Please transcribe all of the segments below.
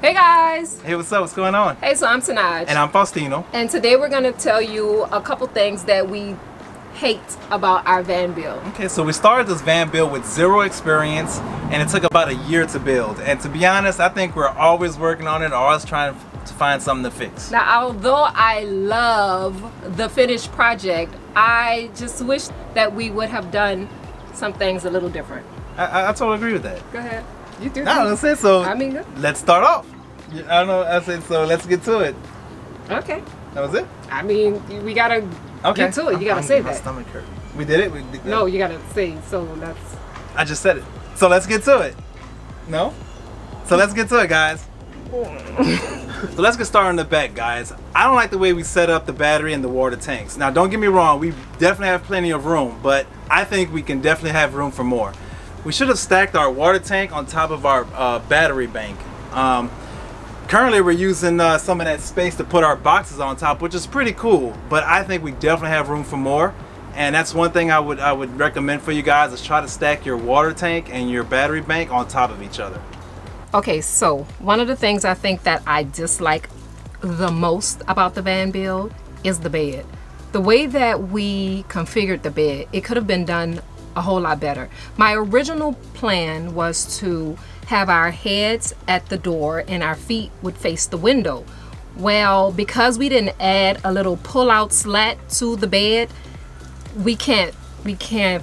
Hey guys! Hey, what's up? What's going on? Hey, so I'm Tenaj. And I'm Tino. And today we're going to tell you a couple things that we hate about our van build. Okay, so we started this van build with zero experience, and it took about a year to build. And to be honest, I think we're always working on it, always trying to find something to fix. Now, although I love the finished project, I just wish that we would have done some things a little different. I totally agree with that. Go ahead. You do. No, that's it. So I mean, let's start off. I don't know. I said so. Let's get to it. Okay. That was it. I mean, we gotta get to it. You gotta say that. My stomach hurt. We did it. We did, no, you gotta say. So that's. I just said it. So let's get to it. No. So let's get to it, guys. So let's get started in the back, guys. I don't like the way we set up the battery and the water tanks. Now, don't get me wrong. We definitely have plenty of room, but I think we can definitely have room for more. We should have stacked our water tank on top of our battery bank. Currently, we're using some of that space to put our boxes on top, which is pretty cool. But I think we definitely have room for more. And that's one thing I would recommend for you guys is try to stack your water tank and your battery bank on top of each other. Okay, so one of the things I think that I dislike the most about the van build is the bed. The way that we configured the bed, it could have been done a whole lot better. My original plan was to have our heads at the door and our feet would face the window. Well, because we didn't add a little pull-out slat to the bed, we can't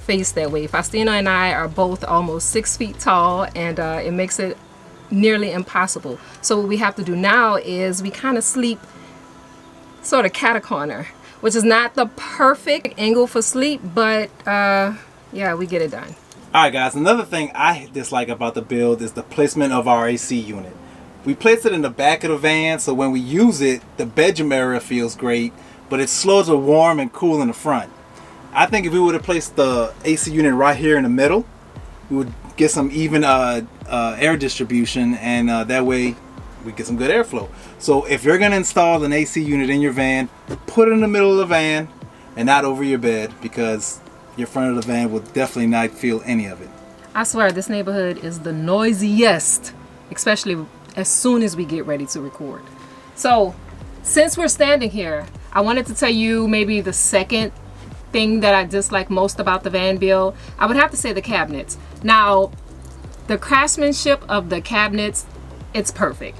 face that way. Faustino and I are both almost 6 feet tall, and it makes it nearly impossible. So what we have to do now is we kind of sleep sort of cat-a-corner, which is not the perfect angle for sleep, but yeah, we get it done. Alright guys, another thing I dislike about the build is the placement of our AC unit. We placed it in the back of the van, so when we use it, the bedroom area feels great, but it's slow to warm and cool in the front. I think if we would have placed the AC unit right here in the middle, we would get some even air distribution, and that way we get some good airflow. So if you're going to install an AC unit in your van, put it in the middle of the van and not over your bed, because your front of the van will definitely not feel any of it. I swear this neighborhood is the noisiest, especially as soon as we get ready to record. So since we're standing here, I wanted to tell you maybe the second thing that I dislike most about the van build. I would have to say the cabinets. Now, the craftsmanship of the cabinets, it's perfect.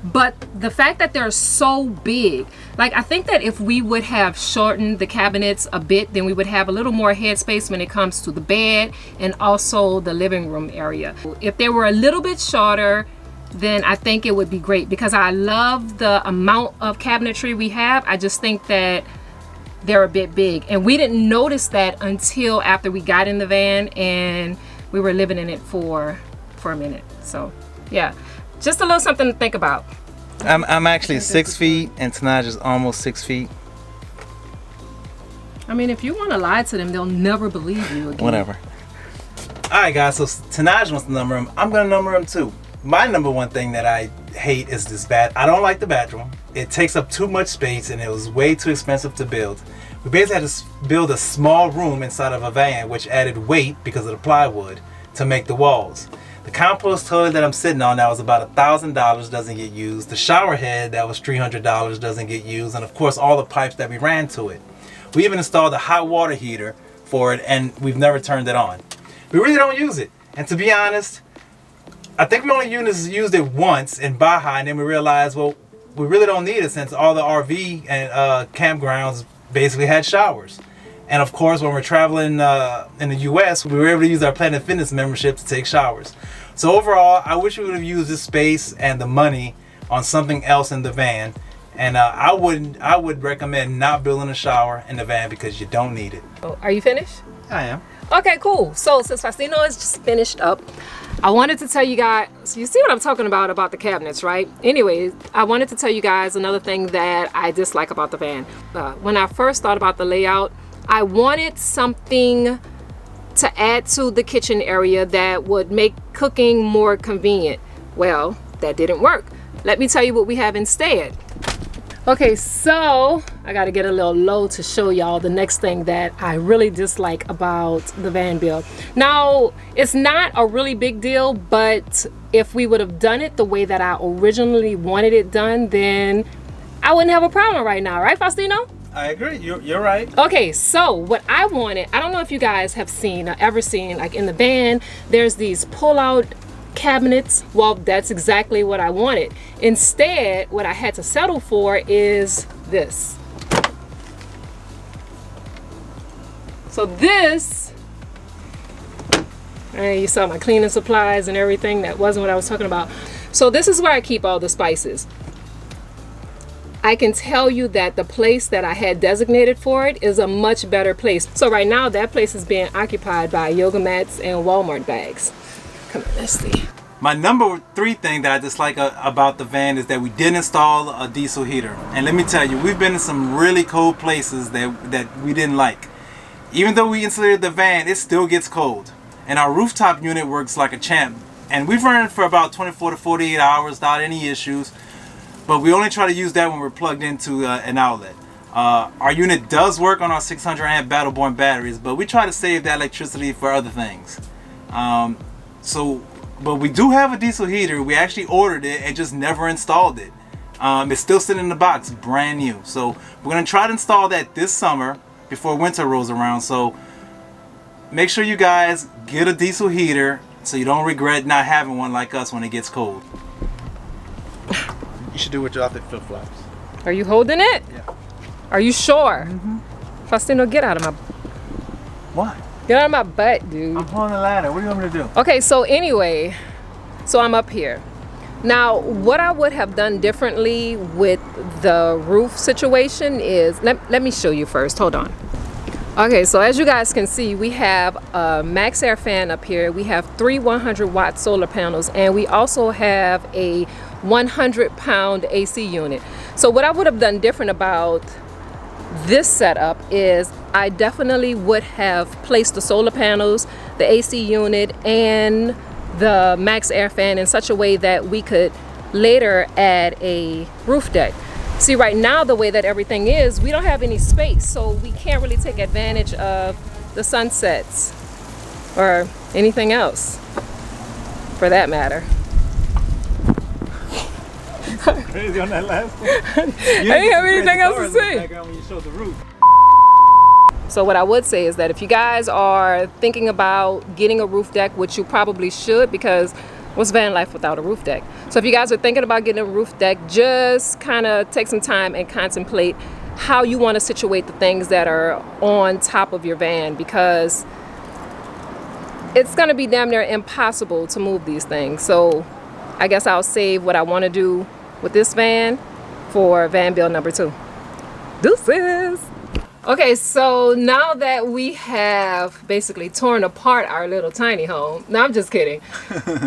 But the fact that they're so big, like I think that if we would have shortened the cabinets a bit, then we would have a little more headspace when it comes to the bed and also the living room area. If they were a little bit shorter, then I think it would be great, because I love the amount of cabinetry we have. I just think that they're a bit big, and we didn't notice that until after we got in the van and we were living in it for a minute. So yeah, just a little something to think about. I'm actually 6 feet, and Tenaj is almost 6 feet. I mean, if you want to lie to them, they'll never believe you again. Whatever. Alright guys, so Tenaj wants to number him. I'm going to number him too. My number one thing that I hate is this I don't like the bathroom. It takes up too much space, and it was way too expensive to build. We basically had to build a small room inside of a van, which added weight because of the plywood to make the walls. The compost toilet that I'm sitting on that was about $1,000 doesn't get used. The shower head that was $300 doesn't get used, and of course all the pipes that we ran to it. We even installed a hot water heater for it, and we've never turned it on. We really don't use it, and to be honest, I think we only used it once in Baja, and then we realized, well, we really don't need it since all the RV and campgrounds basically had showers. And of course, when we're traveling in the US, we were able to use our Planet Fitness membership to take showers. So overall, I wish we would have used this space and the money on something else in the van. And I would recommend not building a shower in the van because you don't need it. Oh, are you finished? I am. Okay, cool. So since Faustino is just finished up, I wanted to tell you guys, so you see what I'm talking about the cabinets, right? Anyways, I wanted to tell you guys another thing that I dislike about the van. When I first thought about the layout, I wanted something to add to the kitchen area that would make cooking more convenient. Well, that didn't work. Let me tell you what we have instead. Okay, so I gotta get a little low to show y'all the next thing that I really dislike about the van build. Now, it's not a really big deal, but if we would have done it the way that I originally wanted it done, then I wouldn't have a problem right now, right, Faustino? I agree. You're right. Okay, so what I wanted, I don't know if you guys have seen or ever seen, like in the van, there's these pull-out cabinets. Well, that's exactly what I wanted. Instead, what I had to settle for is this. So this, you saw my cleaning supplies and everything. That wasn't what I was talking about. So this is where I keep all the spices. I can tell you that the place that I had designated for it is a much better place. So right now that place is being occupied by yoga mats and Walmart bags. Come on, let's see. My number 3 thing that I dislike about the van is that we didn't install a diesel heater. And let me tell you, we've been in some really cold places that we didn't like. Even though we insulated the van, it still gets cold. And our rooftop unit works like a champ. And we've run it for about 24 to 48 hours without any issues. But we only try to use that when we're plugged into an outlet. Our unit does work on our 600 amp Battleborn batteries, but we try to save that electricity for other things. But we do have a diesel heater. We actually ordered it and just never installed it. It's still sitting in the box, brand new. So we're gonna try to install that this summer before winter rolls around. So make sure you guys get a diesel heater so you don't regret not having one like us when it gets cold. You should do it without the flip-flops. Are you holding it? Yeah. Are you sure? Mm-hmm. Faustino, get out of my... What? Get out of my butt, dude. I'm pulling the ladder. What do you want me to do? Okay, so anyway, so I'm up here. Now, what I would have done differently with the roof situation is... Let me show you first. Hold on. Okay, so as you guys can see, we have a max air fan up here. We have 3 100-watt solar panels, and we also have a 100-pound AC unit. So what I would have done different about this setup is I definitely would have placed the solar panels, the AC unit, and the max air fan in such a way that we could later add a roof deck. See, right now the way that everything is, we don't have any space, so we can't really take advantage of the sunsets or anything else for that matter. Crazy on that last one. I didn't have anything else to say. When you showed the roof. So what I would say is that if you guys are thinking about getting a roof deck, which you probably should, because what's van life without a roof deck? So if you guys are thinking about getting a roof deck, just kind of take some time and contemplate how you want to situate the things that are on top of your van, because it's going to be damn near impossible to move these things. So I guess I'll save what I want to do with this van for van build number 2. Deuces! Okay, so now that we have basically torn apart our little tiny home, no, I'm just kidding.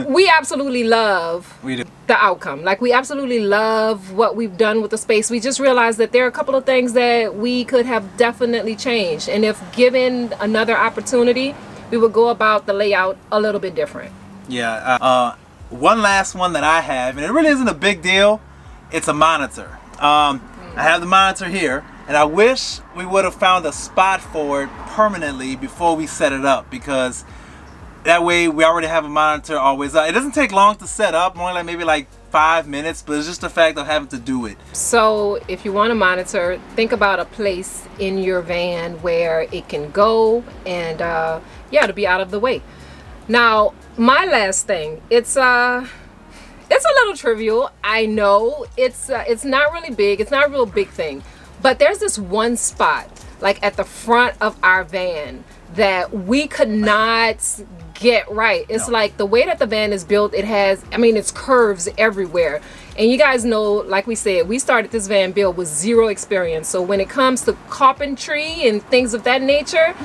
We absolutely love the outcome. Like, we absolutely love what we've done with the space. We just realized that there are a couple of things that we could have definitely changed. And if given another opportunity, we would go about the layout a little bit different. Yeah, one last one that I have, and it really isn't a big deal. It's a monitor. I have the monitor here, and I wish we would have found a spot for it permanently before we set it up, because that way we already have a monitor always up. It doesn't take long to set up, only maybe like 5 minutes, but it's just the fact of having to do it. So if you want a monitor, think about a place in your van where it can go and yeah, to be out of the way. Now, my last thing, it's a little trivial. I know it's not really big. It's not a real big thing, but there's this one spot, like at the front of our van, that we could not get right. It's like the way that the van is built, it has, I mean, it's curves everywhere. And you guys know, like we said, we started this van build with zero experience. So when it comes to carpentry and things of that nature,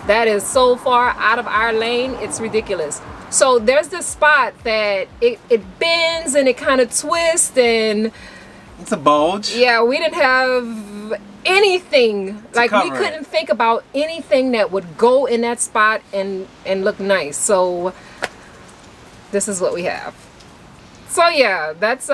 that is so far out of our lane, it's ridiculous. So there's this spot that it bends and it kind of twists, and it's a bulge. Yeah, we didn't have anything, like we couldn't think about anything that would go in that spot and look nice. So this is what we have. So yeah, that's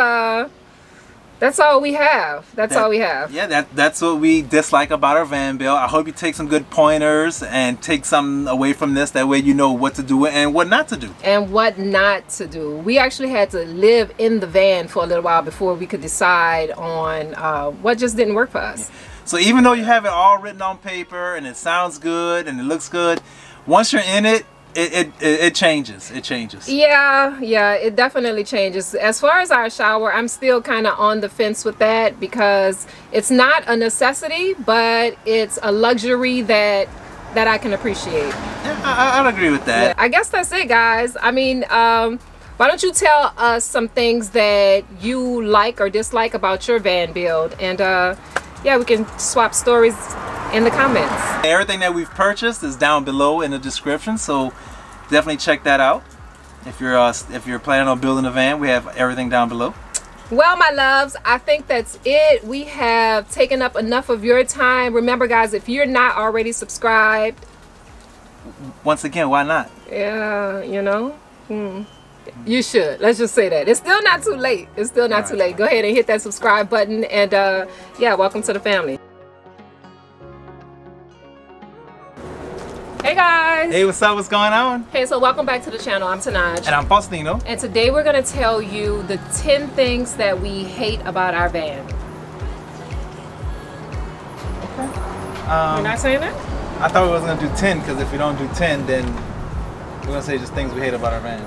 That's all we have. That's all we have. Yeah, that's what we dislike about our van build. I hope you take some good pointers and take something away from this. That way you know what to do and what not to do. And what not to do. We actually had to live in the van for a little while before we could decide on what just didn't work for us. Yeah. So even though you have it all written on paper and it sounds good and it looks good, once you're in it, it changes. It changes. Yeah, it definitely changes. As far as our shower, I'm still kind of on the fence with that because it's not a necessity, but it's a luxury that I can appreciate. Yeah, I'd agree with that. Yeah, I guess that's it, guys. I mean, why don't you tell us some things that you like or dislike about your van build, and yeah, we can swap stories in the comments. Everything that we've purchased is down below in the description, so definitely check that out. If you're planning on building a van, we have everything down below. Well, my loves, I think that's it. We have taken up enough of your time. Remember, guys, if you're not already subscribed, once again, why not? Yeah, you know, you should. Let's just say that. It's still not too late. It's still not too late. Go ahead and hit that subscribe button, and yeah, welcome to the family. Hey guys! Hey, what's up? What's going on? Hey, so welcome back to the channel. I'm Tenaj. And I'm Tino. And today we're going to tell you the 10 things that we hate about our van. Okay. You're not saying that? I thought we wasn't going to do 10, because if we don't do 10, then we're going to say just things we hate about our van.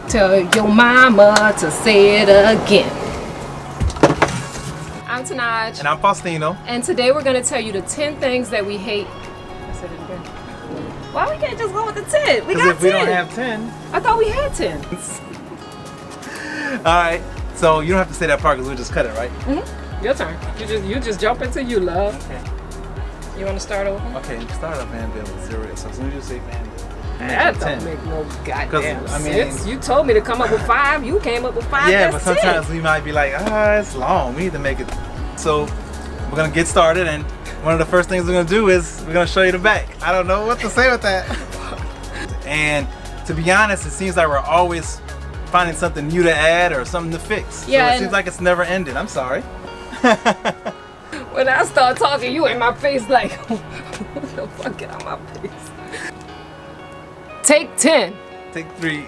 Tell your mama to say it again. I'm Tenaj. And I'm Tino. And today we're going to tell you the 10 things that we hate. I said it again. Why we can't just go with the 10? We got 10. Because if we don't have 10. I thought we had 10. Alright, so you don't have to say that part because we'll just cut it, right? Mm-hmm. Your turn. You just jump into you, love. Okay. You want to start over? Okay, start a van build with 0. So as soon as you say van build. That don't make no goddamn sense. I mean, you told me to come up with 5. You came up with 5. Yeah, that's but sometimes 10. we might be like, it's long. We need to make it. So we're going to get started, and one of the first things we're going to do is we're going to show you the back. I don't know what to say with that. And to be honest, it seems like we're always finding something new to add or something to fix. Yeah, so it seems like it's never ended. I'm sorry. When I start talking, you in my face like, what the fuck, get out my face. Take 10. Take 3.